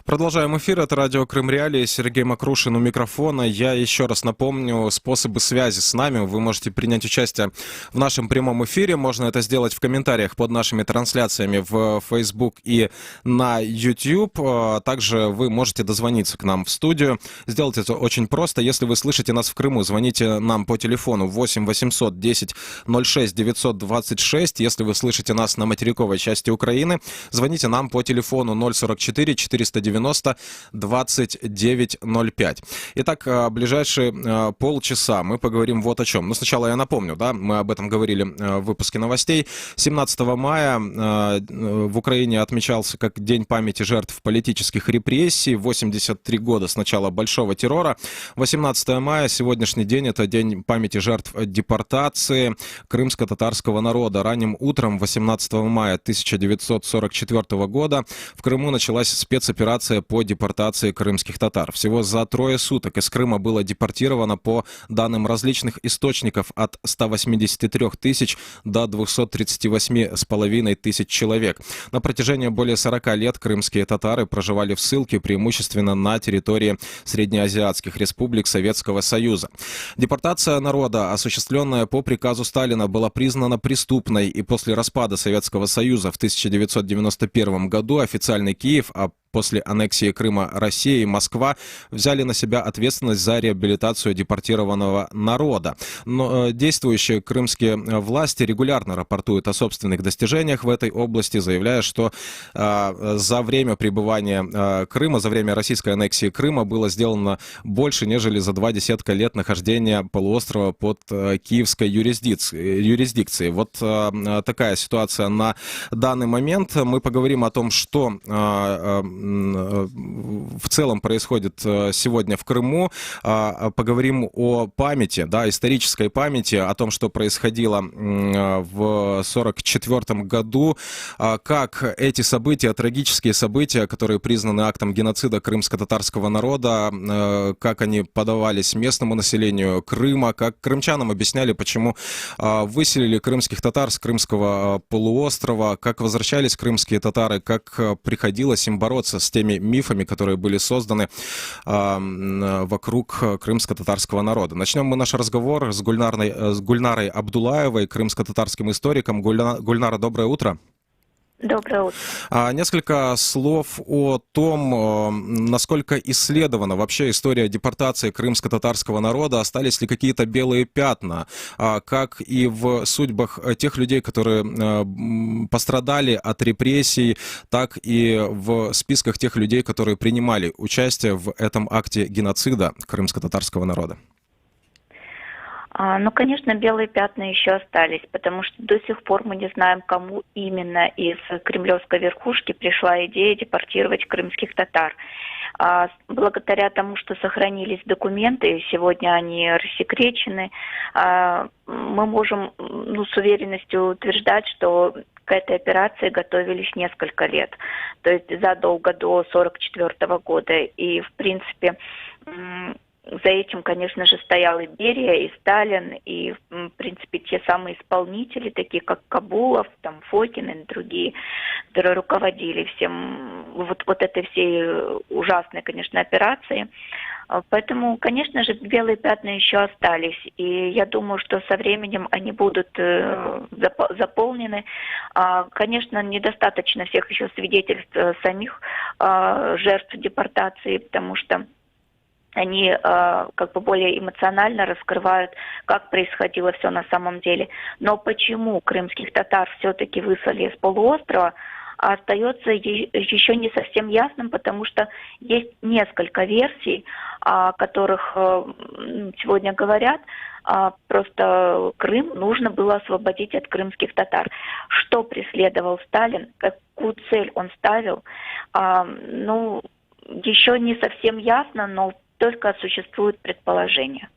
Продолжаем эфир. Это радио Крым Реалии. Сергей Макрушин у микрофона. Я еще раз напомню способы связи с нами. Вы можете принять участие в нашем прямом эфире. Можно это сделать в комментариях под нашими трансляциями в Facebook и на YouTube. Также вы можете дозвониться к нам в студию. Сделать это очень просто. Если вы слышите нас в Крыму, звоните нам по телефону 8 800 10 06 926. Если вы слышите нас на материковой части Украины, звоните нам по телефону 044 490 2905. Итак, ближайшие полчаса мы поговорим вот о чем. Но сначала я напомню, да, мы об этом говорили в выпуске новостей. 17 мая в Украине отмечался как День памяти жертв политических репрессий. 83 года с начала Большого террора. 18 мая, сегодняшний день, это День памяти жертв депортации крымско-татарского народа. Ранним утром 18 мая 1944 года в Крыму началась спецоперация по депортации крымских татар. Всего за 3 суток из Крыма было депортировано, по данным различных источников, от 183 тысяч до 238,5 тысяч человек. На протяжении более 40 лет крымские татары проживали в ссылке, преимущественно на территории среднеазиатских республик Советского Союза. Депортация народа, осуществленная по приказу Сталина, была признана преступной, и после распада Советского Союза в 1991 году официальный Киев, а после аннексии Крыма Россия и Москва взяли на себя ответственность за реабилитацию депортированного народа. Но действующие крымские власти регулярно рапортуют о собственных достижениях в этой области, заявляя, что за время пребывания Крыма, за время российской аннексии Крыма было сделано больше, нежели за 2 десятка лет нахождения полуострова под киевской юрисдикцией. Вот такая ситуация на данный момент. Мы поговорим о том, что в целом происходит сегодня в Крыму. Поговорим о памяти, да, исторической памяти, о том, что происходило в 1944 году, как эти события, трагические события, которые признаны актом геноцида крымско-татарского народа, как они подавались местному населению Крыма, как крымчанам объясняли, почему выселили крымских татар с Крымского полуострова, как возвращались крымские татары, как приходилось им бороться с теми мифами, которые были созданы вокруг крымско-татарского народа. Начнем мы наш разговор с Гульнарой Абдулаевой, крымско-татарским историком. Гульнара, доброе утро. Доброе утро. Несколько слов о том, насколько исследована вообще история депортации крымско-татарского народа, остались ли какие-то белые пятна, как и в судьбах тех людей, которые пострадали от репрессий, так и в списках тех людей, которые принимали участие в этом акте геноцида крымско-татарского народа. Ну, конечно, белые пятна еще остались, потому что до сих пор мы не знаем, кому именно из кремлевской верхушки пришла идея депортировать крымских татар. Благодаря тому, что сохранились документы, сегодня они рассекречены, мы можем с уверенностью утверждать, что к этой операции готовились несколько лет, то есть задолго до 1944 года. И, в принципе, за этим, конечно же, стоял и Берия, и Сталин, и, в принципе, те самые исполнители, такие как Кабулов, там, Фокин и другие, которые руководили всем вот этой всей ужасной, конечно, операцией. Поэтому, конечно же, белые пятна еще остались, и я думаю, что со временем они будут заполнены. Конечно, недостаточно всех еще свидетельств самих жертв депортации, потому что они более эмоционально раскрывают, как происходило все на самом деле. Но почему крымских татар все-таки выслали с полуострова, остается еще не совсем ясным, потому что есть несколько версий, о которых сегодня говорят. Просто Крым нужно было освободить от крымских татар. Что преследовал Сталин, какую цель он ставил, еще не совсем ясно, но только существует предположение.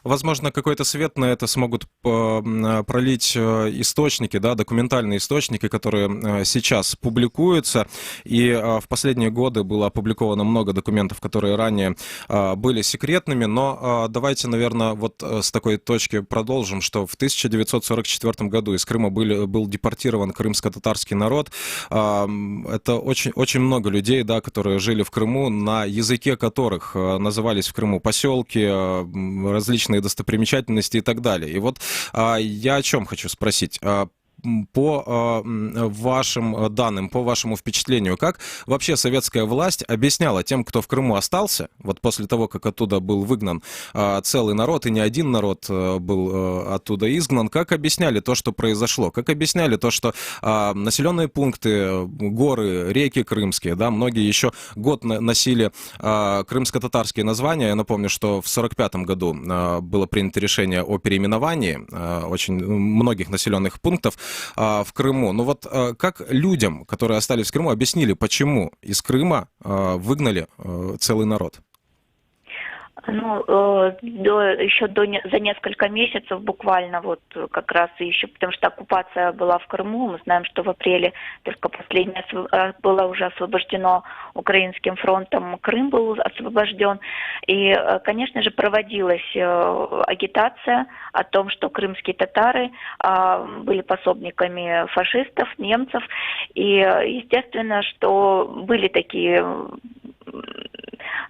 возможно, какой-то свет на это смогут пролить источники, да, документальные источники, которые сейчас публикуются. И в последние годы было опубликовано много документов, которые ранее были секретными. Но давайте, наверное, вот с такой точки продолжим, что в 1944 году из Крыма был депортирован крымско-татарский народ. Это очень, очень много людей, да, которые жили в Крыму, на языке которых назывались в Крыму поселки, различные достопримечательности и так далее. И вот я о чем хочу спросить. По вашим данным, по вашему впечатлению, как вообще советская власть объясняла тем, кто в Крыму остался, вот после того, как оттуда был выгнан целый народ, и не один народ был оттуда изгнан, как объясняли то, что произошло? Как объясняли то, что населенные пункты, горы, реки крымские, да, многие еще год носили крымско-татарские названия. Я напомню, что в 1945 году было принято решение о переименовании очень многих населенных пунктов в Крыму. Но вот как людям, которые остались в Крыму, объяснили, почему из Крыма выгнали целый народ? Ну, за несколько месяцев буквально, вот как раз еще, потому что оккупация была в Крыму, мы знаем, что в апреле только последнее было уже освобождено Украинским фронтом, Крым был освобожден, и, конечно же, проводилась агитация о том, что крымские татары были пособниками фашистов, немцев, и, естественно, что были такие...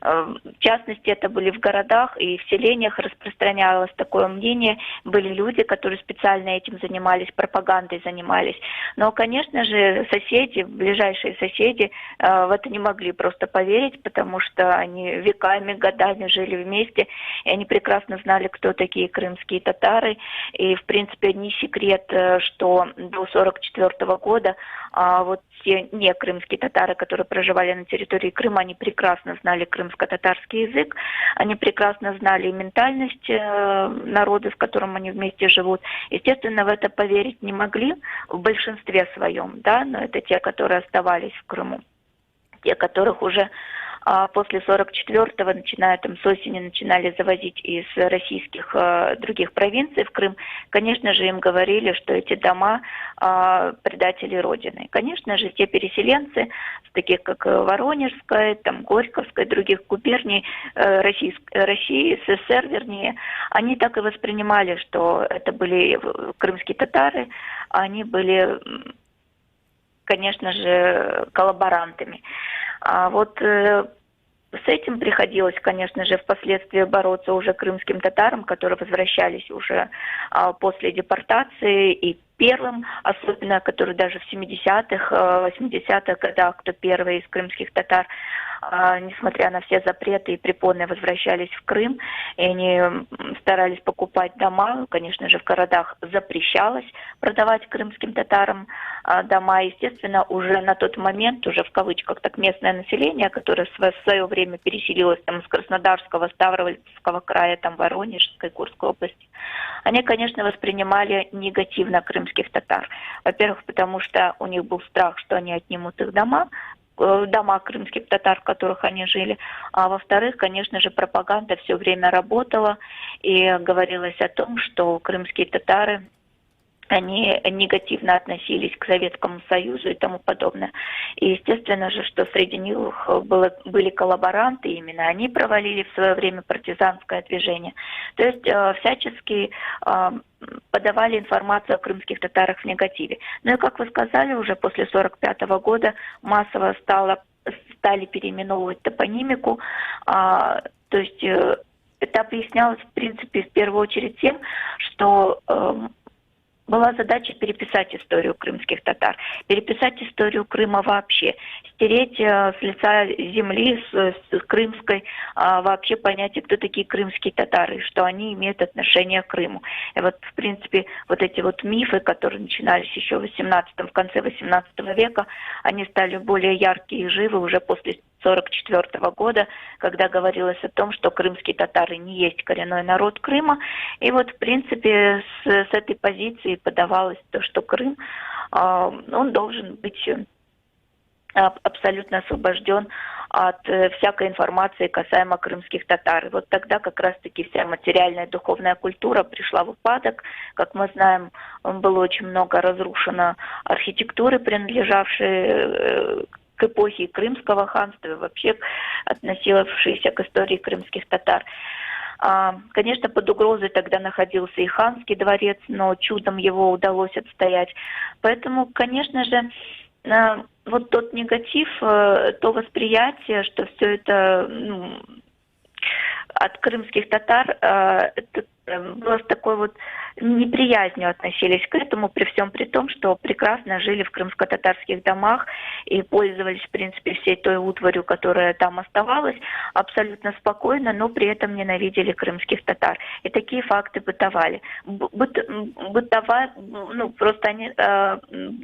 В частности, это были в городах и в селениях, распространялось такое мнение. Были люди, которые специально этим занимались, пропагандой занимались. Но, конечно же, соседи, ближайшие соседи в это не могли просто поверить, потому что они веками, годами жили вместе, и они прекрасно знали, кто такие крымские татары. И, в принципе, не секрет, что до 1944 года вот те не крымские татары, которые проживали на территории Крыма, они прекрасно знали крымско-татарский язык, они прекрасно знали и ментальность народа, с которым они вместе живут. Естественно, в это поверить не могли в большинстве своем, да, но это те, которые оставались в Крыму, те, которых уже после 44-го, начиная там с осени, начинали завозить из российских других провинций в Крым, конечно же, им говорили, что эти дома предатели Родины. Конечно же, те переселенцы, таких как Воронежская, там, Горьковская, других губерний России, СССР, вернее, они так и воспринимали, что это были крымские татары, они были, конечно же, коллаборантами. А вот с этим приходилось, конечно же, впоследствии бороться уже крымским татарам, которые возвращались уже после депортации, и первым, особенно, которые даже в 70-х, 80-х годах, кто первый из крымских татар, несмотря на все запреты и препоны, возвращались в Крым, и они старались покупать дома. Конечно же, в городах запрещалось продавать крымским татарам дома. Естественно, уже на тот момент, уже в кавычках, так местное население, которое в свое время переселилось там из Краснодарского, Ставропольского края, там Воронежской, Курской области, они, конечно, воспринимали негативно крымских татар. Во-первых, потому что у них был страх, что они отнимут их дома крымских татар, в которых они жили. А во-вторых, конечно же, пропаганда все время работала, и говорилось о том, что крымские татары, они негативно относились к Советскому Союзу и тому подобное. И естественно же, что среди них были коллаборанты, именно они провалили в свое время партизанское движение. То есть всячески подавали информацию о крымских татарах в негативе. Ну и, как вы сказали, уже после 1945 года массово стали переименовывать топонимику. То есть это объяснялось, в принципе, в первую очередь тем, что была задача переписать историю крымских татар, переписать историю Крыма вообще, стереть с лица земли, с крымской, вообще понятие, кто такие крымские татары, что они имеют отношение к Крыму. И вот, в принципе, вот эти вот мифы, которые начинались еще в конце 18 века, они стали более яркие и живы уже после 1944 года, когда говорилось о том, что крымские татары не есть коренной народ Крыма. И вот, в принципе, с этой позиции подавалось то, что Крым, он должен быть абсолютно освобожден от всякой информации касаемо крымских татар. И вот тогда как раз-таки вся материальная и духовная культура пришла в упадок. Как мы знаем, было очень много разрушено архитектуры, принадлежавшей к эпохе Крымского ханства и вообще относившейся к истории крымских татар. Конечно, под угрозой тогда находился и ханский дворец, но чудом его удалось отстоять. Поэтому, конечно же, вот тот негатив, то восприятие, что все это от крымских татар, это было с такой вот неприязнью относились к этому, при всем при том, что прекрасно жили в крымско-татарских домах и пользовались, в принципе, всей той утварью, которая там оставалась, абсолютно спокойно, но при этом ненавидели крымских татар. И такие факты бытовали. Просто они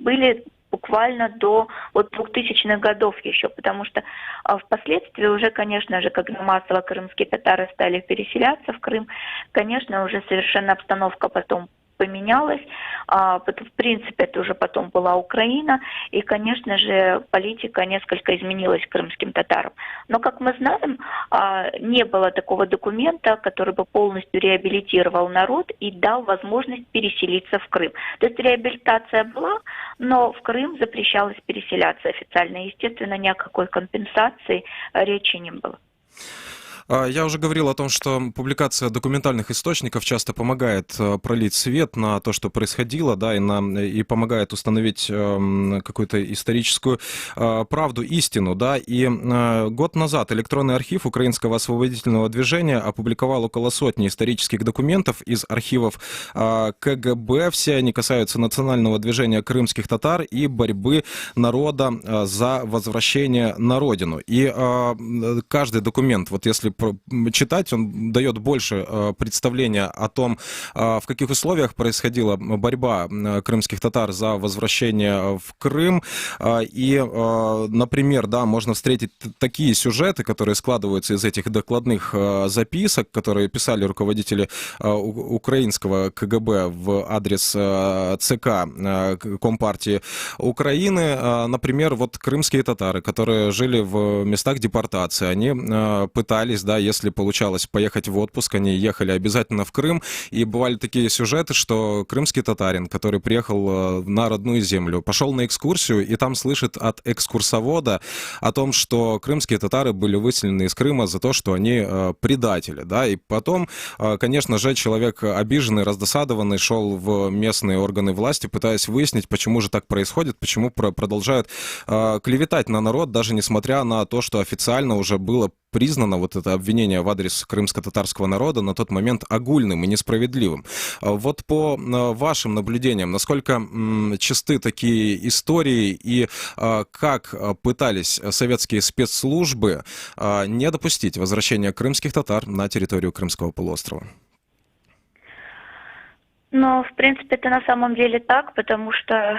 были буквально до 2000-х годов еще, потому что впоследствии уже, конечно же, когда массово крымские татары стали переселяться в Крым, конечно, уже совершенно обстановка потом поменялась. В принципе, это уже потом была Украина, и, конечно же, политика несколько изменилась к крымским татарам. Но, как мы знаем, не было такого документа, который бы полностью реабилитировал народ и дал возможность переселиться в Крым. То есть реабилитация была, но в Крым запрещалось переселяться официально. Естественно, ни о какой компенсации речи не было. Я уже говорил о том, что публикация документальных источников часто помогает пролить свет на то, что происходило, да, и помогает установить какую-то историческую правду, истину, да. И год назад электронный архив Украинского освободительного движения опубликовал около сотни исторических документов из архивов КГБ. Все они касаются национального движения крымских татар и борьбы народа за возвращение на родину. И каждый документ, вот если читать, он дает больше представления о том, в каких условиях происходила борьба крымских татар за возвращение в Крым. И, например, да, можно встретить такие сюжеты, которые складываются из этих докладных записок, которые писали руководители украинского КГБ в адрес ЦК Компартии Украины. Например, вот крымские татары, которые жили в местах депортации, они пытались, да, если получалось поехать в отпуск, они ехали обязательно в Крым, и бывали такие сюжеты, что крымский татарин, который приехал на родную землю, пошел на экскурсию, и там слышит от экскурсовода о том, что крымские татары были выселены из Крыма за то, что они предатели, да, и потом, конечно же, человек обиженный, раздосадованный шел в местные органы власти, пытаясь выяснить, почему же так происходит, почему продолжают клеветать на народ, даже несмотря на то, что официально уже было признано вот это обвинение в адрес крымско-татарского народа на тот момент огульным и несправедливым. Вот по вашим наблюдениям, насколько чисты такие истории и как пытались советские спецслужбы не допустить возвращения крымских татар на территорию Крымского полуострова? Но, в принципе, это на самом деле так, потому что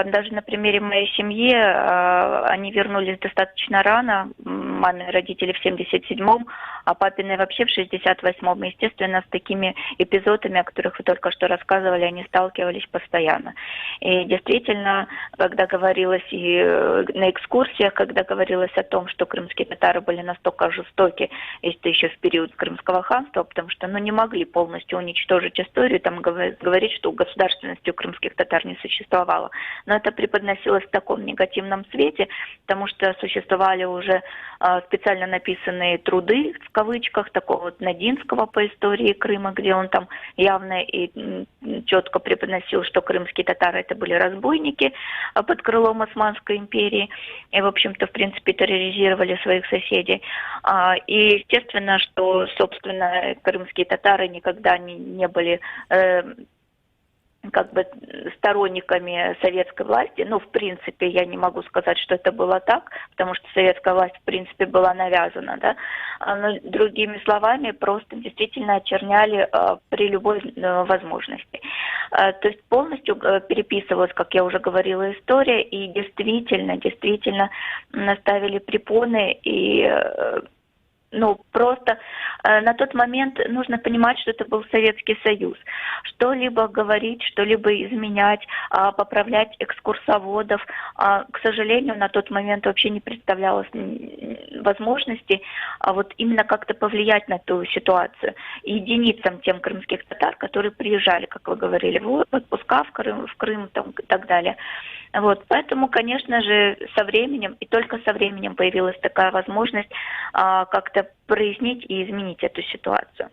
даже на примере моей семьи они вернулись достаточно рано, маме родители в 77-м, а папины вообще в 68-м. Естественно, с такими эпизодами, о которых вы только что рассказывали, они сталкивались постоянно. И действительно, когда говорилось и на экскурсиях, когда говорилось о том, что крымские татары были настолько жестоки, если еще в период Крымского ханства, потому что не могли полностью уничтожить историю, там говорить, что государственности у крымских татар не существовало. Но это преподносилось в таком негативном свете, потому что существовали уже специально написанные труды, в кавычках, такого вот Надинского по истории Крыма, где он там явно и четко преподносил, что крымские татары это были разбойники под крылом Османской империи и, в общем-то, в принципе, терроризировали своих соседей. И естественно, что, собственно, крымские татары никогда не были сторонниками советской власти. Но, в принципе, я не могу сказать, что это было так, потому что советская власть, в принципе, была навязана, да. Но, другими словами, просто действительно очерняли при любой возможности. То есть полностью переписывалась, как я уже говорила, история, и действительно наставили препоны и ну, просто на тот момент нужно понимать, что это был Советский Союз. Что-либо говорить, что-либо изменять, поправлять экскурсоводов, к сожалению, на тот момент вообще не представлялось возможности вот именно как-то повлиять на ту ситуацию. И единицам тем крымских татар, которые приезжали, как вы говорили, в отпуска в Крым там, и так далее. Вот, поэтому, конечно же, со временем, и только со временем появилась такая возможность как-то прояснить и изменить эту ситуацию.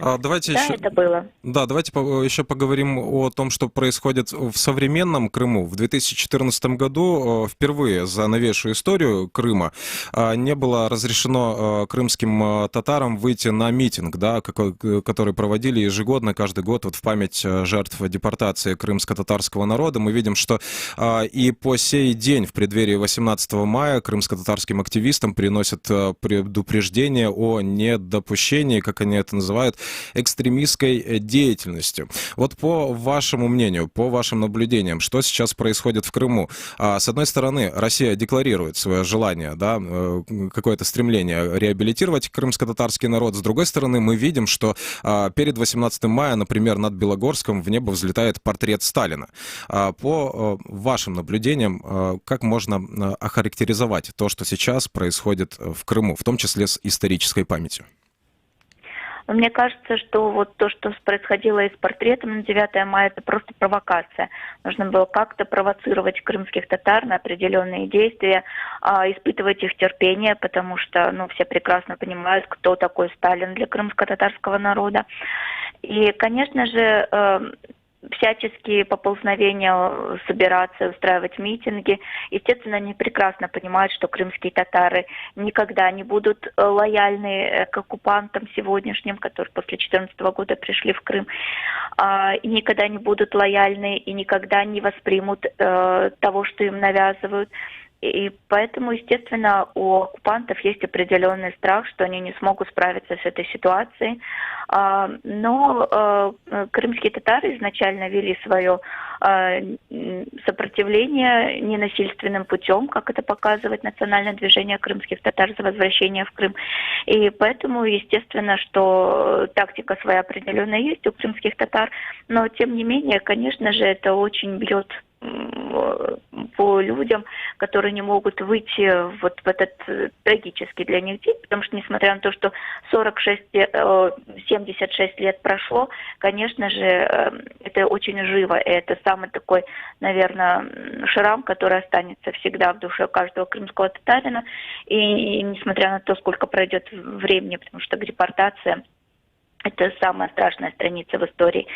Давайте Да, еще... это было. Да, давайте еще поговорим о том, что происходит в современном Крыму. В 2014 году впервые за новейшую историю Крыма не было разрешено крымским татарам выйти на митинг, да, который проводили ежегодно, каждый год, вот в память жертв депортации крымско-татарского народа. Мы видим, что и по сей день, в преддверии 18 мая, крымско-татарским активистам приносят предупреждение о недопущении, как они это называют, экстремистской деятельностью. Вот по вашему мнению, по вашим наблюдениям, что сейчас происходит в Крыму? С одной стороны, Россия декларирует свое желание, да, какое-то стремление реабилитировать крымско-татарский народ. С другой стороны, мы видим, что перед 18 мая, например, над Белогорском в небо взлетает портрет Сталина. По вашим наблюдениям, как можно охарактеризовать то, что сейчас происходит в Крыму, в том числе с исторической памятью? Мне кажется, что вот то, что происходило и с портретом на 9 мая, это просто провокация. Нужно было как-то провоцировать крымских татар на определенные действия, испытывать их терпение, потому что, ну, все прекрасно понимают, кто такой Сталин для крымско-татарского народа. И, конечно же, всяческие поползновения собираться, устраивать митинги. Естественно, они прекрасно понимают, что крымские татары никогда не будут лояльны к оккупантам сегодняшним, которые после 2014 года пришли в Крым, и никогда не будут лояльны и никогда не воспримут того, что им навязывают. И поэтому, естественно, у оккупантов есть определенный страх, что они не смогут справиться с этой ситуацией. Но крымские татары изначально вели свое сопротивление ненасильственным путем, как это показывает национальное движение крымских татар за возвращение в Крым. И поэтому, естественно, что тактика своя определенная есть у крымских татар, но тем не менее, конечно же, это очень бьет по людям, которые не могут выйти вот в этот трагический для них день, потому что, несмотря на то, что 76 лет прошло, конечно же, это очень живо, и это самый такой, наверное, шрам, который останется всегда в душе каждого крымского татарина, и несмотря на то, сколько пройдет времени, потому что депортация – это самая страшная страница в истории.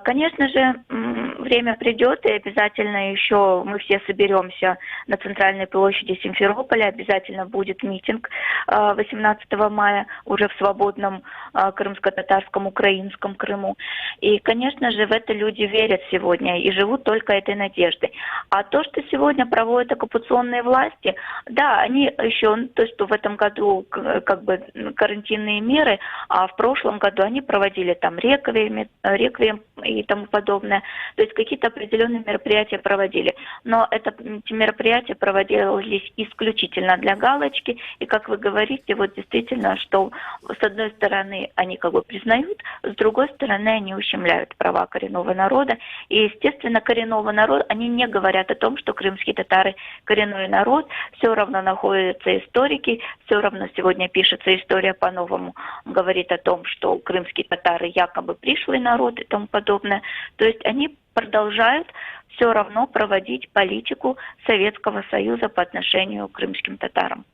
Конечно же, время придет, и обязательно еще мы все соберемся на центральной площади Симферополя, обязательно будет митинг 18 мая уже в свободном крымско-татарском, украинском Крыму. И, конечно же, в это люди верят сегодня и живут только этой надеждой. А то, что сегодня проводят оккупационные власти, да, они еще, то есть в этом году как бы карантинные меры, а в прошлом году они проводили там реквием и тому подобное. То есть какие-то определенные мероприятия проводили. Но эти мероприятия проводились исключительно для галочки. И, как вы говорите, вот действительно, что с одной стороны они как бы признают, с другой стороны они ущемляют права коренного народа. И, естественно, коренного народа, они не говорят о том, что крымские татары коренной народ. Все равно находятся историки, все равно сегодня пишется история по-новому. Говорит о том, что крымские татары якобы пришлый народ и тому подобное. То есть они продолжают все равно проводить политику Советского Союза по отношению к крымским татарам.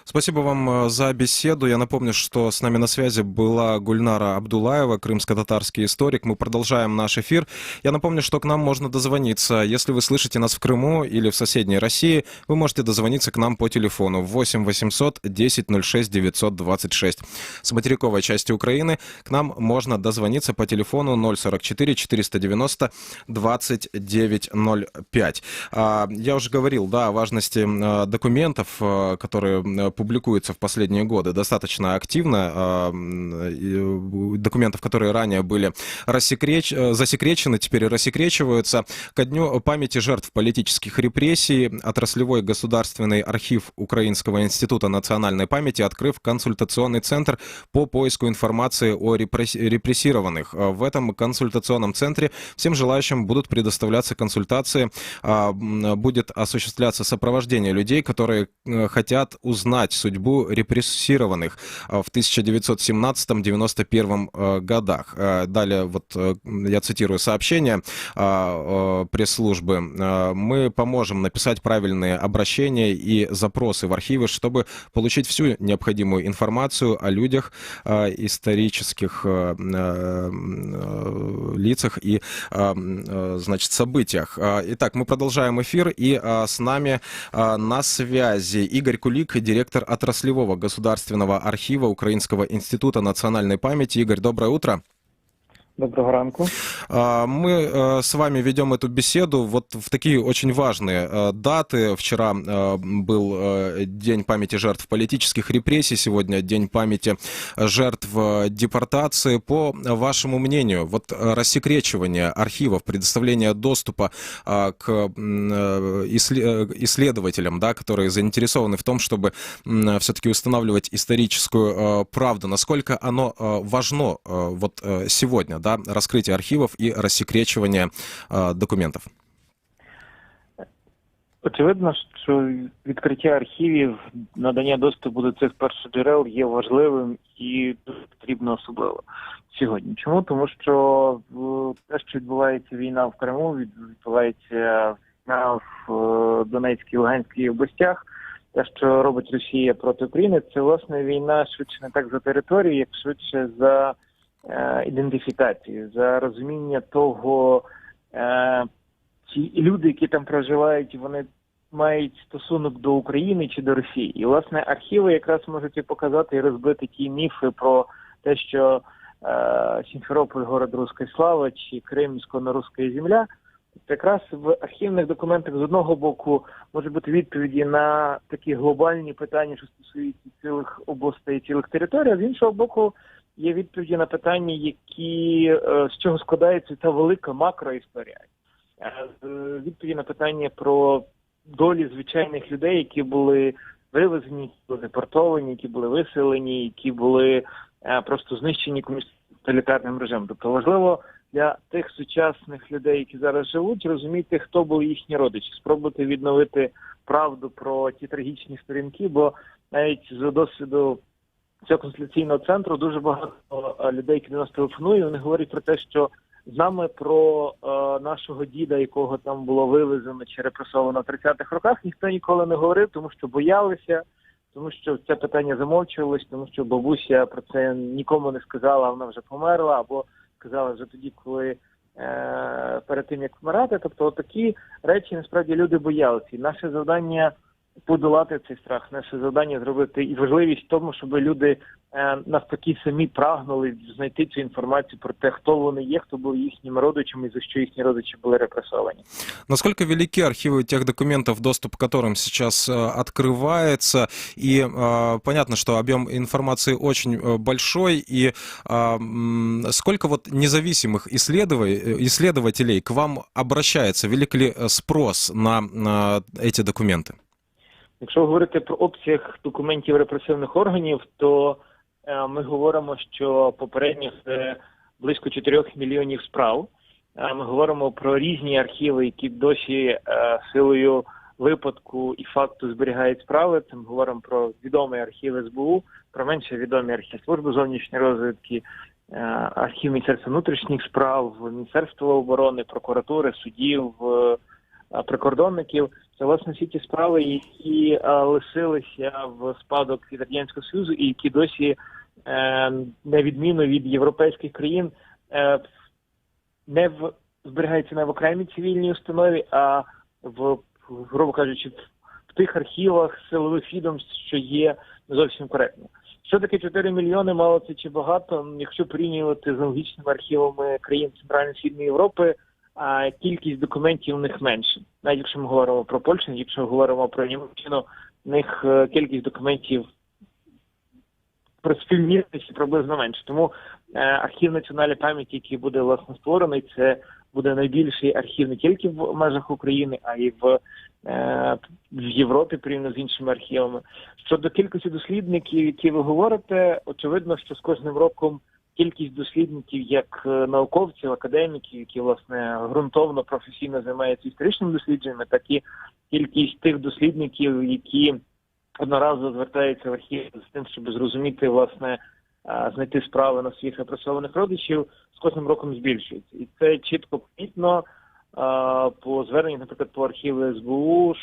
Спасибо вам за беседу. Я напомню, что с нами на связи была Гульнара Абдулаева, крымско-татарский историк. Мы продолжаем наш эфир. Я напомню, что к нам можно дозвониться. Если вы слышите нас в Крыму или в соседней России, вы можете дозвониться к нам по телефону 8 800 10 06 926. С материковой части Украины к нам можно дозвониться по телефону 044 490 2905. Я уже говорил, да, о важности документов, которые публикуется в последние годы достаточно активно. Документов, которые ранее были засекречены, теперь рассекречиваются. Ко дню памяти жертв политических репрессий отраслевой государственный архив Украинского института национальной памяти, открыв консультационный центр по поиску информации о репрессированных. В этом консультационном центре всем желающим будут предоставляться консультации, будет осуществляться сопровождение людей, которые хотят узнать судьбу репрессированных в 1917-91 годах. Далее, вот я цитирую сообщение пресс-службы. Мы поможем написать правильные обращения и запросы в архивы, чтобы получить всю необходимую информацию о людях, исторических лицах и, значит, событиях. Итак, мы продолжаем эфир, и с нами на связи Игорь Кулик, директор отраслевого государственного архива Украинского института национальной памяти. Игорь, доброе утро. Доброго ранку. Мы с вами ведем эту беседу вот в такие очень важные даты. Вчера был День памяти жертв политических репрессий, сегодня День памяти жертв депортации. По вашему мнению, вот рассекречивание архивов, предоставление доступа к исследователям, да, которые заинтересованы в том, чтобы все-таки устанавливать историческую правду, насколько оно важно вот сегодня, да, раскрытие архивов і розсекречування документів? Очевидно, що відкриття архівів, надання доступу до цих першоджерел є важливим і дуже потрібно особливо сьогодні. Чому? Тому що те, що відбувається війна в Криму, відбувається війна в Донецькій, Луганській областях, те, що робить Росія проти України, це, власне, війна швидше не так за територію, як швидше за ідентифікацію, за розуміння того, ті люди, які там проживають, вони мають стосунок до України чи до Росії. І, власне, архіви якраз можуть і показати і розбити ті міфи про те, що Сімферополь – город руської слави, чи Крим – ісконно-руська земля. Якраз в архівних документах з одного боку можуть бути відповіді на такі глобальні питання, що стосуються цілих областей, цілих територій, а з іншого боку є відповіді на питання, з чого складається та велика макроісторія. Відповіді на питання про долі звичайних людей, які були вивезені, які були депортовані, які були виселені, які були просто знищені тоталітарним режимом. Тобто важливо для тих сучасних людей, які зараз живуть, розуміти, хто були їхні родичі, спробувати відновити правду про ті трагічні сторінки, бо навіть з досвіду цього консультаційного центру дуже багато людей, які до нас телефонують, вони говорять про те, що з нами про нашого діда, якого там було вивезено чи репресовано в 30-х роках, ніхто ніколи не говорив, тому що боялися, тому що це питання замовчувалось, тому що бабуся про це нікому не сказала, а вона вже померла, або сказала вже тоді, коли перед тим, як вмирати. Тобто такі речі, насправді, люди боялися. І наше завдання подолати цей страх, наше завдання зробити і важливість в тому, щоб люди навпаки самі прагнули знайти цю інформацію про те, хто вони є, хто був їхніми родичами і за що їхні родичі були репресовані. Насколько велики архивы тех документов, доступ к которым сейчас открывается, и понятно, что объем информации очень большой, и сколько вот независимых исследователей к вам обращается, велик ли спрос на эти документы? Якщо говорити про обсяг документів репресивних органів, то ми говоримо, що попередньо це близько 4 мільйонів справ. Ми говоримо про різні архіви, які досі силою випадку і факту зберігають справи. Це ми говоримо про відомі архіви СБУ, про менше відомі архіви Служби зовнішньої розвідки, архів Міністерства внутрішніх справ, Міністерства оборони, прокуратури, судів, прикордонників. Це, власне, всі ті справи, які лишилися в спадок від Радянського Союзу і які досі, на відміну від європейських країн, зберігаються не в окремій цивільній установі, а грубо кажучи, в тих архівах силових відомств, що є не зовсім коректно. Що таке 4 мільйони, мало це чи багато? Якщо порівнювати з аналогічними архівами країн Центрально-Східної Європи, кількість документів у них менше. Навіть якщо ми говоримо про Польщу, якщо ми говоримо про Німеччину, в них кількість документів про співмірності приблизно менше. Тому архів національної пам'яті, який буде, власне, створений, це буде найбільший архів не тільки в межах України, а й в Європі, порівняно з іншими архівами. Щодо кількості дослідників, які ви говорите, очевидно, що з кожним роком кількість дослідників, як науковців, академіків, які, власне, ґрунтовно, професійно займаються історичними дослідженнями, так і кількість тих дослідників, які одноразово звертаються в архів з тим, щоб зрозуміти, власне, знайти справи на своїх репресованих родичів, з кожним роком збільшується. І це чітко помітно по зверненню, наприклад, по архіву СБУ,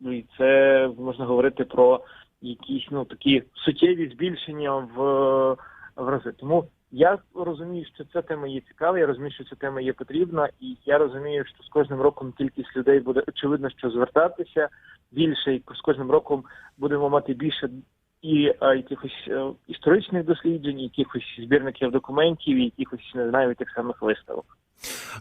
і це можна говорити про якісь такі суттєві збільшення в рази. Тому я розумію, що ця тема є цікава, я розумію, що ця тема є потрібна, і я розумію, що з кожним роком кількість людей буде, очевидно, що звертатися більше, і з кожним роком будемо мати більше і якихось історичних досліджень, якихось збірників документів, якихось, не знаю, тих самих виставок.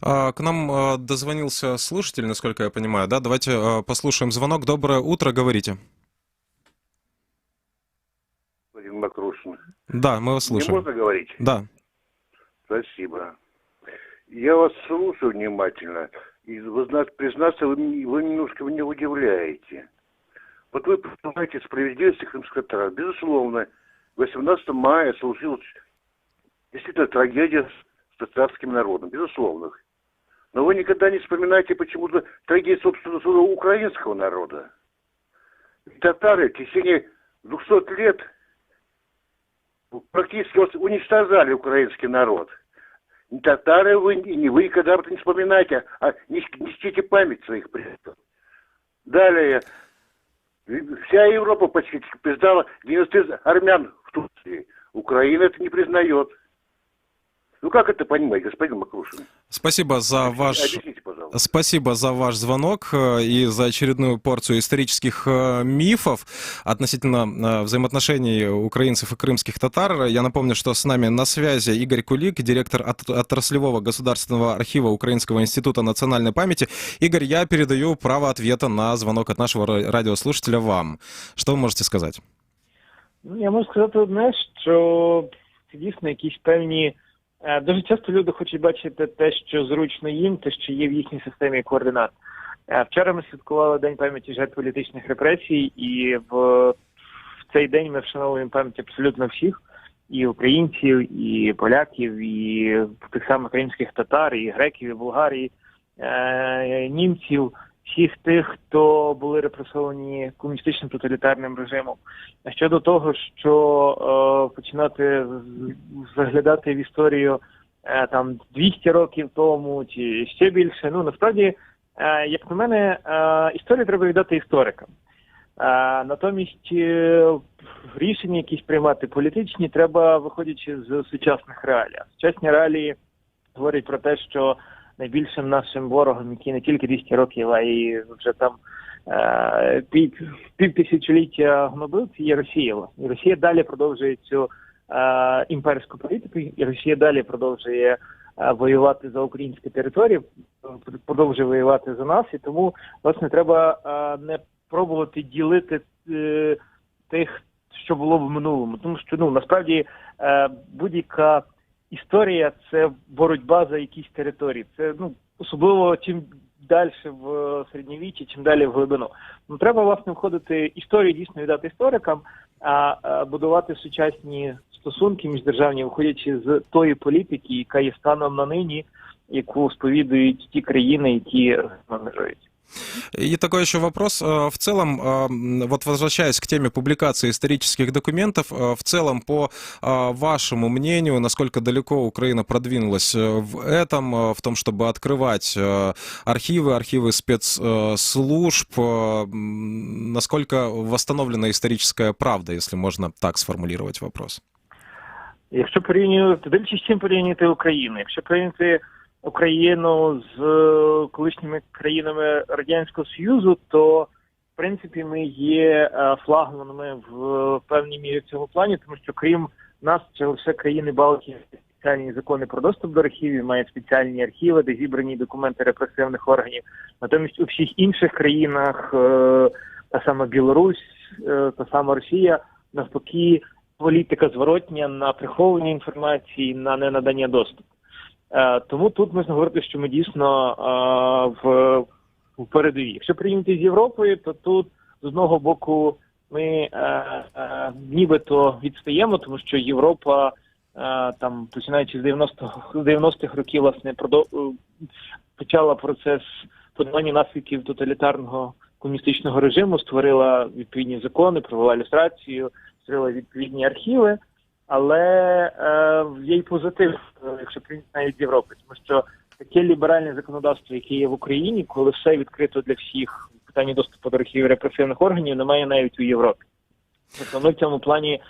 К нам дозвонился слушатель, насколько я понимаю, да? Давайте послушаем звонок. Доброе утро, говорите. Господин Макрушин. Да, мы вас слушаем. Не можно говорить? Да. Спасибо. Я вас слушаю внимательно, и, признаться, вы немножко меня удивляете. Вот вы представляете справедливость крымских татар. Безусловно, 18 мая случилась действительно трагедия с татарским народом, безусловно. Но вы никогда не вспоминаете почему-то трагедию, собственно, украинского народа. Татары в течение 200 лет практически уничтожали украинский народ. Ни татары вы, ни вы когда бы не вспоминаете, а не чтите память своих предков. Далее, вся Европа почти признала геноцид армян в Турции. Украина это не признает. Ну как это понимать, господин Макрушин? Спасибо за ваш... Объясните, пожалуйста. Спасибо за ваш звонок и за очередную порцию исторических мифов относительно взаимоотношений украинцев и крымских татар. Я напомню, что с нами на связи Игорь Кулик, директор отраслевого государственного архива Украинского института национальной памяти. Игорь, я передаю право ответа на звонок от нашего радиослушателя вам. Что вы можете сказать? Я можу сказати одне, що це дійсно якісь певні... Дуже часто люди хочуть бачити те, що зручно їм, те, що є в їхній системі координат. Вчора ми святкували День пам'яті жертв політичних репресій, і в цей день ми вшановуємо пам'ять абсолютно всіх, і українців, і поляків, і тих самих кримських татар, і греків, і болгарів, німців, всіх тих, хто були репресовані комуністичним тоталітарним режимом. А щодо того, що починати заглядати в історію там 200 років тому чи ще більше, насправді, як на мене, історію треба віддати історикам. Натомість рішення якісь приймати політичні треба, виходячи з сучасних реалій. Сучасні реалії говорять про те, що найбільшим нашим ворогом, який не тільки 200 років, а й вже там півтисячоліття гнобив, це є Росія. І Росія далі продовжує цю імперську політику, і Росія далі продовжує воювати за українські території, продовжує воювати за нас, і тому, власне, треба не пробувати ділити тих, що було в минулому. Тому що, насправді, будь-яка історія – це боротьба за якісь території. Це, особливо, чим далі в середньовіччі, чим далі в глибину. Треба, власне, входити історію, дійсно віддати історикам, а будувати сучасні стосунки міждержавні, виходячи з тої політики, яка є станом на нині, яку сповідують ті країни, які межують. И такой еще вопрос. В целом, вот возвращаясь к теме публикации исторических документов, в целом, по вашему мнению, насколько далеко Украина продвинулась в этом, в том, чтобы открывать архивы спецслужб, насколько восстановлена историческая правда, если можно так сформулировать вопрос? Якщо порівнювати, дивлячись, з чим порівнювати Україну, якщо порівнювати Україну з колишніми країнами Радянського Союзу, то, в принципі, ми є флагманами в певній мірі в цьому плані, тому що крім нас, це лише країни Балтії спеціальні закони про доступ до архівів, мають спеціальні архіви, де зібрані документи репресивних органів. Натомість у всіх інших країнах, та сама Білорусь, та сама Росія, навпаки, політика зворотня на приховування інформації, на ненадання доступу. Тому тут можна говорити, що ми дійсно в передовій. Якщо порівняти з Європою, то тут з одного боку ми нібито відстаємо, тому що Європа там, починаючи з 90-х років, власне, почала процес подолання наслідків тоталітарного комуністичного режиму, створила відповідні закони, провела ілюстрацію, створила відповідні архіви, але є й позитив, якщо прийняти навіть з Європи, тому що таке ліберальне законодавство, яке є в Україні, коли все відкрито для всіх, питання доступу до архівів репресивних органів, немає навіть у Європі. Тобто ми в цьому плані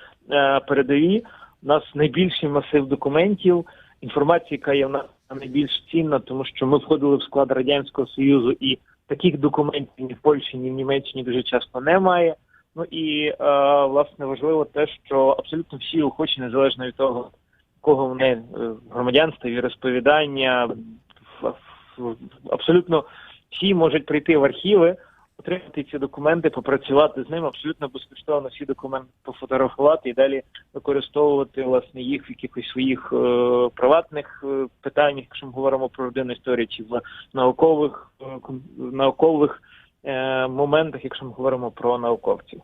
передові, у нас найбільший масив документів, інформація, яка є в нас найбільш цінна, тому що ми входили в склад Радянського Союзу, і таких документів ні в Польщі, ні в Німеччині дуже часто немає. Ну і, власне, важливо те, що абсолютно всі охочі, незалежно від того, кого вони громадянство, віросповідання, абсолютно всі можуть прийти в архіви, отримати ці документи, попрацювати з ними, абсолютно безкоштовно всі документи пофотографувати і далі використовувати, власне, їх в якихось своїх приватних питаннях, якщо ми говоримо про родинну історію, чи в наукових моментах, якщо ми говоримо про науковців.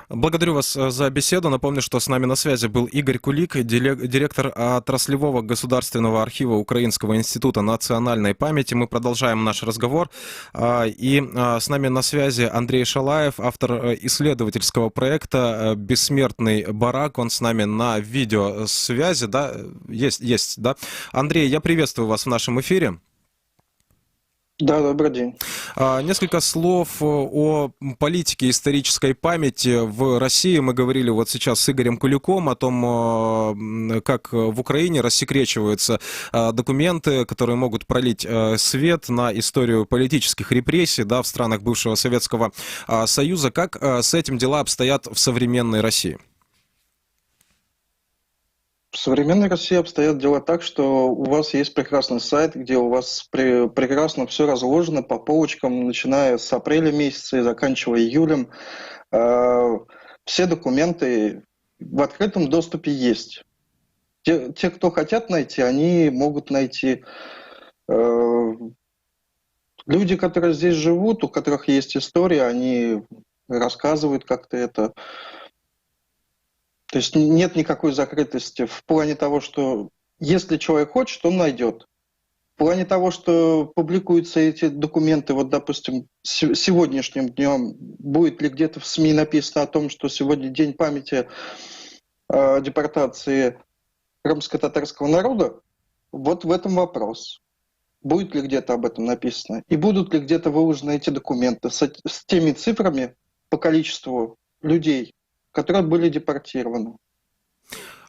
Благодарю вас за беседу. Напомню, что с нами на связи был Игорь Кулик, директор отраслевого государственного архива Украинского института национальной памяти. Мы продолжаем наш разговор. И с нами на связи Андрей Шалаев, автор исследовательского проекта «Бессмертный барак». Он с нами на видеосвязи. Да? Есть, да? Андрей, я приветствую вас в нашем эфире. Да, добрый день. Несколько слов о политике исторической памяти в России. Мы говорили вот сейчас с Игорем Куликом о том, как в Украине рассекречиваются документы, которые могут пролить свет на историю политических репрессий, да, в странах бывшего Советского Союза. Как с этим дела обстоят в современной России? В современной России обстоят дела так, что у вас есть прекрасный сайт, где у вас прекрасно все разложено по полочкам, начиная с апреля месяца и заканчивая июлем. Все документы в открытом доступе есть. Те, кто хотят найти, они могут найти. Люди, которые здесь живут, у которых есть история, они рассказывают как-то это. То есть нет никакой закрытости в плане того, что если человек хочет, он найдет. В плане того, что публикуются эти документы, вот, допустим, сегодняшним днем, будет ли где-то в СМИ написано о том, что сегодня день памяти депортации крымско-татарского народа, вот в этом вопрос. Будет ли где-то об этом написано? И будут ли где-то выложены эти документы с теми цифрами по количеству людей, которые были депортированы.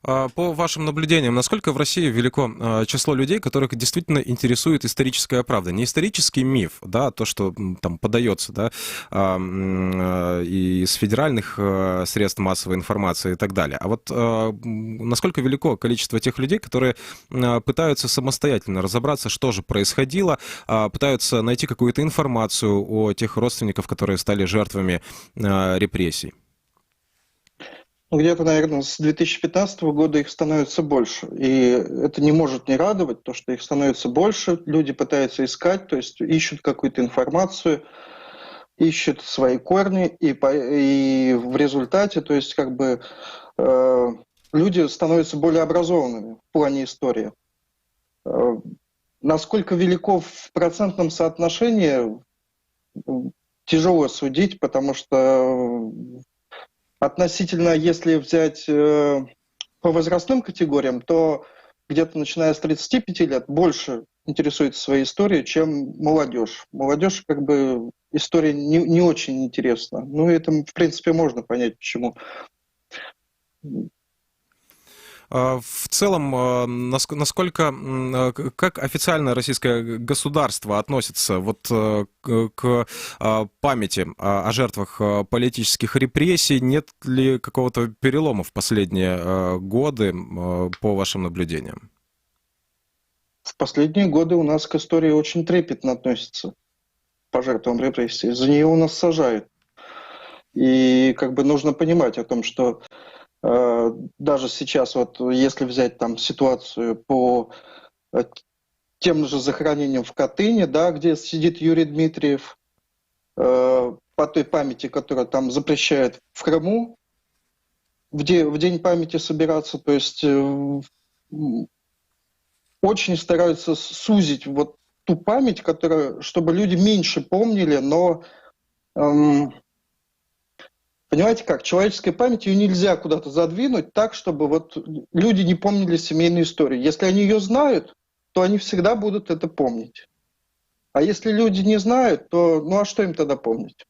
По вашим наблюдениям, насколько в России велико число людей, которых действительно интересует историческая правда? Не исторический миф, да, то, что там подается, да, из федеральных средств массовой информации и так далее. А вот насколько велико количество тех людей, которые пытаются самостоятельно разобраться, что же происходило, пытаются найти какую-то информацию о тех родственниках, которые стали жертвами репрессий? Где-то, наверное, с 2015 года их становится больше. И это не может не радовать, то, что их становится больше. Люди пытаются искать, то есть ищут какую-то информацию, ищут свои корни. И в результате, то есть как бы люди становятся более образованными в плане истории. Насколько велико в процентном соотношении, тяжело судить, потому что относительно, если взять по возрастным категориям, то где-то начиная с 35 лет больше интересуется своей историей, чем молодежь. Молодежь как бы история не очень интересна. Ну, это, в принципе, можно понять, почему. В целом, насколько, как официальное российское государство относится вот к памяти о жертвах политических репрессий? Нет ли какого-то перелома в последние годы, по вашим наблюдениям? В последние годы у нас к истории очень трепетно относятся по жертвам репрессий. За нее у нас сажают. И как бы нужно понимать о том, что даже сейчас, вот если взять там ситуацию по тем же захоронениям в Катыни, да, где сидит Юрий Дмитриев, по той памяти, которую там запрещают в Крыму, в день памяти собираться, то есть очень стараются сузить вот ту память, чтобы люди меньше помнили, но понимаете как, человеческая память, ее нельзя куда-то задвинуть так, чтобы вот люди не помнили семейную историю. Если они ее знают, то они всегда будут это помнить. А если люди не знают, то ну а что им тогда помнить?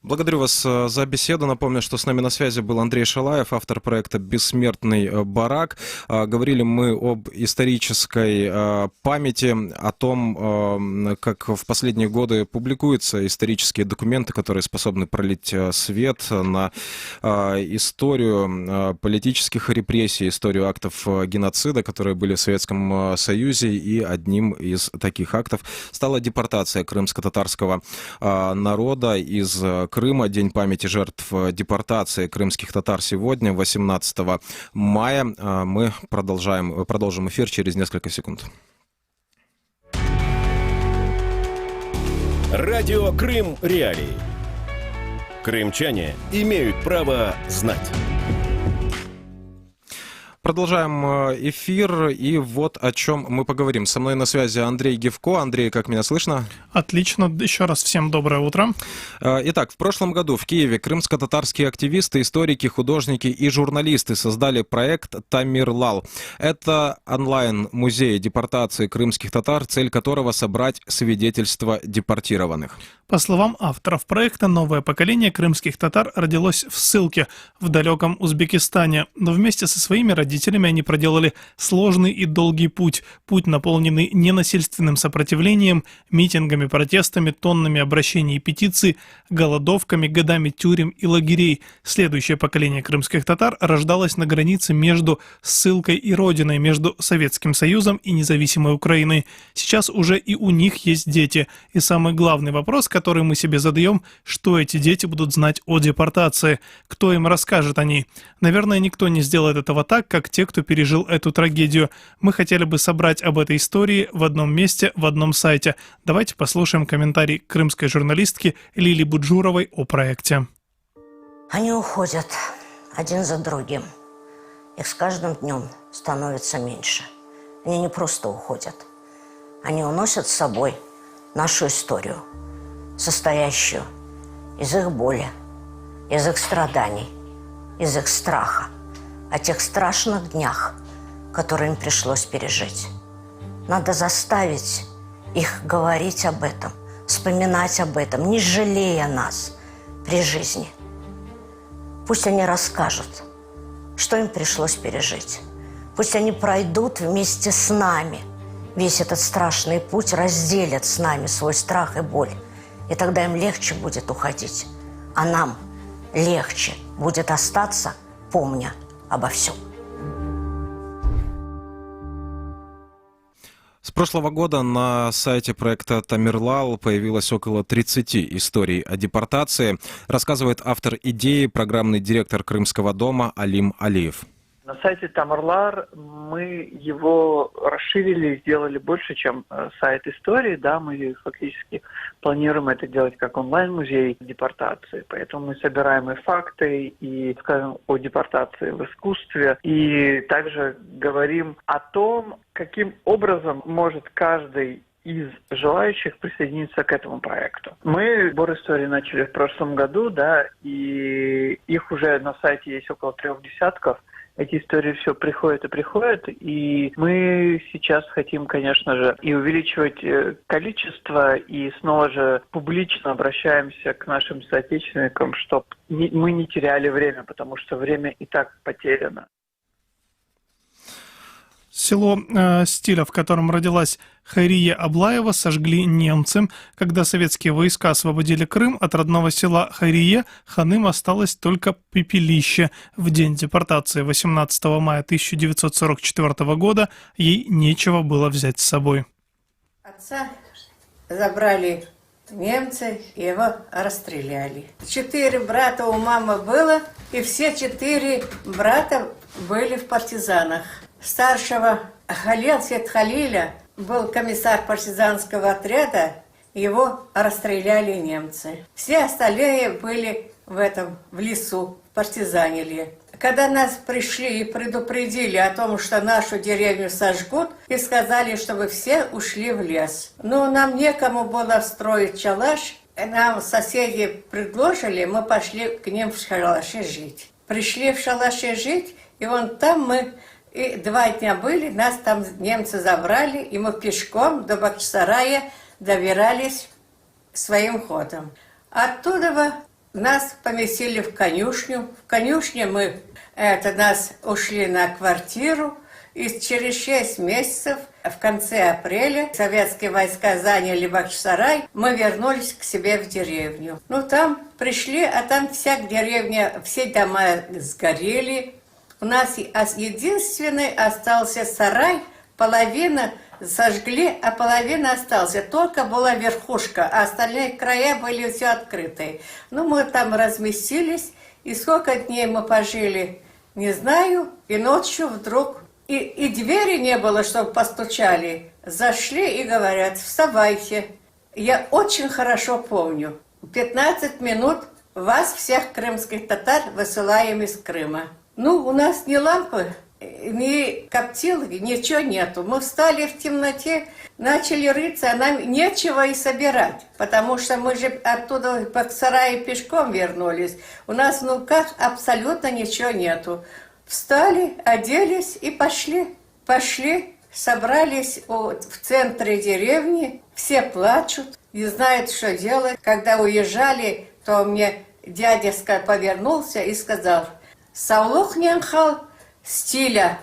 Благодарю вас за беседу. Напомню, что с нами на связи был Андрей Шалаев, автор проекта «Бессмертный барак». Говорили мы об исторической памяти, о том, как в последние годы публикуются исторические документы, которые способны пролить свет на историю политических репрессий, историю актов геноцида, которые были в Советском Союзе. И одним из таких актов стала депортация крымско-татарского народа из Крыма. День памяти жертв депортации крымских татар сегодня, 18 мая. Мы продолжим эфир через несколько секунд. Радио Крым Реалии. Крымчане имеют право знать. Продолжаем эфир, и вот о чем мы поговорим. Со мной на связи Андрей Гевко. Андрей, как меня слышно? Отлично. Еще раз всем доброе утро. Итак, в прошлом году в Киеве крымско-татарские активисты, историки, художники и журналисты создали проект «Тамирлал». Это онлайн-музей депортации крымских татар, цель которого собрать свидетельства депортированных. По словам авторов проекта, новое поколение крымских татар родилось в ссылке в далеком Узбекистане, но вместе со своими родителями они проделали сложный и долгий путь, наполненный ненасильственным сопротивлением, митингами, протестами, тоннами обращений и петиций, голодовками, годами тюрем и лагерей. Следующее поколение крымских татар рождалось на границе между ссылкой и родиной, между Советским Союзом и независимой Украиной. Сейчас уже и у них есть дети. И самый главный вопрос, который мы себе задаем, что эти дети будут знать о депортации, кто им расскажет о ней. Наверное, никто не сделает этого так, как те, кто пережил эту трагедию. Мы хотели бы собрать об этой истории в одном месте, в одном сайте. Давайте послушаем комментарий крымской журналистки Лили Буджуровой о проекте. Они уходят один за другим. Их с каждым днем становится меньше. Они не просто уходят. Они уносят с собой нашу историю, состоящую из их боли, из их страданий, из их страха, о тех страшных днях, которые им пришлось пережить. Надо заставить их говорить об этом, вспоминать об этом, не жалея нас при жизни. Пусть они расскажут, что им пришлось пережить. Пусть они пройдут вместе с нами весь этот страшный путь, разделят с нами свой страх и боль. И тогда им легче будет уходить, а нам легче будет остаться, помня обо всем. С прошлого года на сайте проекта «Тамирлал» появилось около 30 историй о депортации, рассказывает автор идеи, программный директор Крымского дома Алим Алиев. На сайте Тамирлал мы его расширили, сделали больше, чем сайт истории. Да, мы фактически планируем это делать как онлайн-музей депортации. Поэтому мы собираем и факты, и скажем о депортации в искусстве, и также говорим о том, каким образом может каждый из желающих присоединиться к этому проекту. Мы сбор истории начали в прошлом году, да, и их уже на сайте есть около 3 десятков. Эти истории все приходят и приходят, и мы сейчас хотим, конечно же, и увеличивать количество, и снова же публично обращаемся к нашим соотечественникам, чтобы мы не теряли время, потому что время и так потеряно. Село Стиля, в котором родилась Хайрия Аблаева, сожгли немцы. Когда советские войска освободили Крым, от родного села Хайрия Ханым осталось только пепелище. В день депортации 18 мая 1944 года ей нечего было взять с собой. Отца забрали немцы его расстреляли. 4 брата у мамы было, и все 4 брата были в партизанах. Старшего Сет Халиля был комиссар партизанского отряда, его расстреляли немцы. Все остальные были в лесу, партизанили. Когда нас пришли и предупредили о том, что нашу деревню сожгут, и сказали, чтобы все ушли в лес. Но нам некому было строить шалаш. Нам соседи предложили, мы пошли к ним в шалаше жить. Пришли в шалаше жить, и вон там мы и 2 дня были, нас там немцы забрали, и мы пешком до Бахчисарая добирались своим ходом. Оттуда нас поместили в конюшню. В конюшне нас ушли на квартиру. И через 6 месяцев, в конце апреля, советские войска заняли Бахчисарай. Мы вернулись к себе в деревню. Там пришли, а там вся деревня, все дома сгорели. У нас единственный остался сарай, половина сожгли, а половина осталась. Только была верхушка, а остальные края были все открытые. Мы там разместились, и сколько дней мы пожили, не знаю. И ночью вдруг, и двери не было, чтобы постучали. Зашли и говорят: вставайте. Я очень хорошо помню. 15 минут вас, всех крымских татар, высылаем из Крыма. У нас ни лампы, ни коптил, ничего нету. Мы встали в темноте, начали рыться, а нам нечего и собирать, потому что мы же оттуда по сараю пешком вернулись. У нас в руках абсолютно ничего нету. Встали, оделись и пошли. Пошли, собрались в центре деревни, все плачут, не знают, что делать. Когда уезжали, то мне дядя повернулся и сказал: «Саулух нянхал стиля,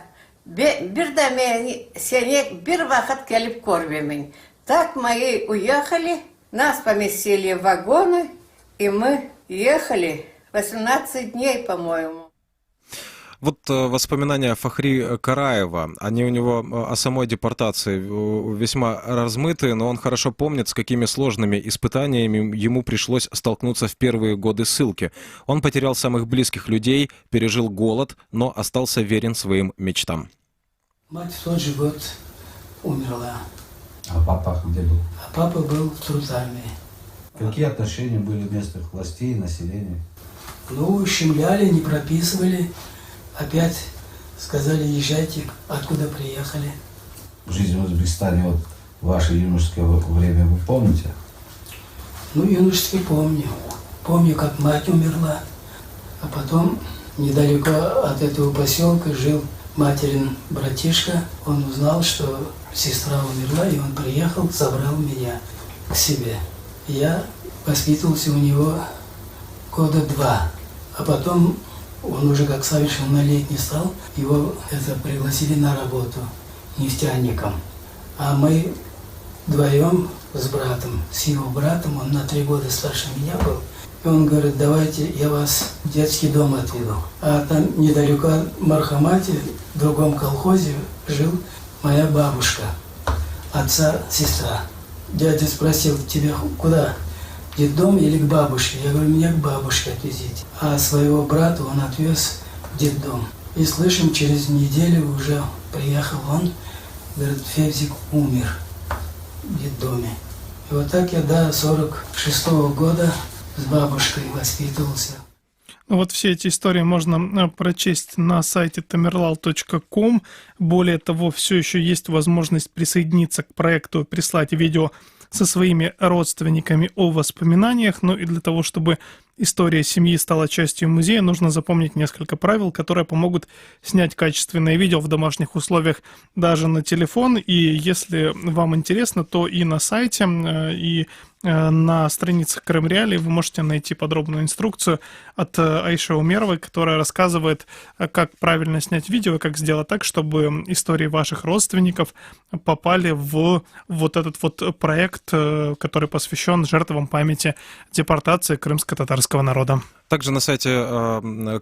бирдаме сенек бир вахат келип корвемень». Так мы уехали, нас поместили в вагоны, и мы ехали 18 дней, по-моему. Вот воспоминания Фахри Караева, они у него о самой депортации весьма размыты, но он хорошо помнит, с какими сложными испытаниями ему пришлось столкнуться в первые годы ссылки. Он потерял самых близких людей, пережил голод, но остался верен своим мечтам. Мать в тот же год умерла. А папа где был? А папа был в Трудзармии. Какие отношения были местных властей и населения? Ущемляли, не прописывали. Опять сказали: езжайте, откуда приехали. Жизнь в Узбекистане, ваше юношеское время, вы помните? Юношески помню. Помню, как мать умерла. А потом недалеко от этого поселка жил материн братишка. Он узнал, что сестра умерла, и он приехал, забрал меня к себе. Я воспитывался у него 2 года. А потом он уже как совершеннолетний стал, его пригласили на работу нефтяником. А мы вдвоем с братом, с его братом, он на 3 года старше меня был, и он говорит: давайте я вас в детский дом отведу. А там недалеко от Мархамати, в другом колхозе, жил моя бабушка, отца сестра. Дядя спросил: тебя куда? В детдом или к бабушке? Я говорю: меня к бабушке отвезите. А своего брата он отвез в детдом. И слышим, через неделю уже приехал он, говорит: Февзик умер в детдоме. И вот так я до 46-го года с бабушкой воспитывался. Все эти истории можно прочесть на сайте tamerlal.com. Более того, все еще есть возможность присоединиться к проекту, прислать видео со своими родственниками о воспоминаниях. И для того, чтобы история семьи стала частью музея, нужно запомнить несколько правил, которые помогут снять качественное видео в домашних условиях даже на телефон. И если вам интересно, то и на сайте, и на страницах Крым Реалии вы можете найти подробную инструкцию от Айши Умеровой, которая рассказывает, как правильно снять видео, как сделать так, чтобы истории ваших родственников попали в этот проект, который посвящен жертвам памяти депортации крымско-татарского народа. Также на сайте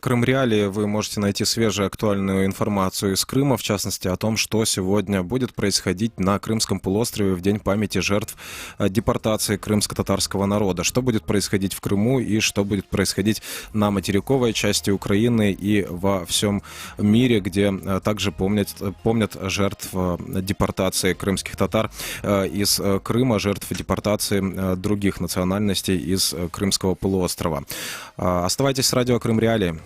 Крым Реалии вы можете найти свежую актуальную информацию из Крыма, в частности о том, что сегодня будет происходить на Крымском полуострове в День памяти жертв депортации крымско-татарского народа. Что будет происходить в Крыму и что будет происходить на материковой части Украины и во всем мире, где также помнят жертв депортации крымских татар из Крыма, жертв депортации других национальностей из Крымского полуострова. Оставайтесь с радио Крым Реалии.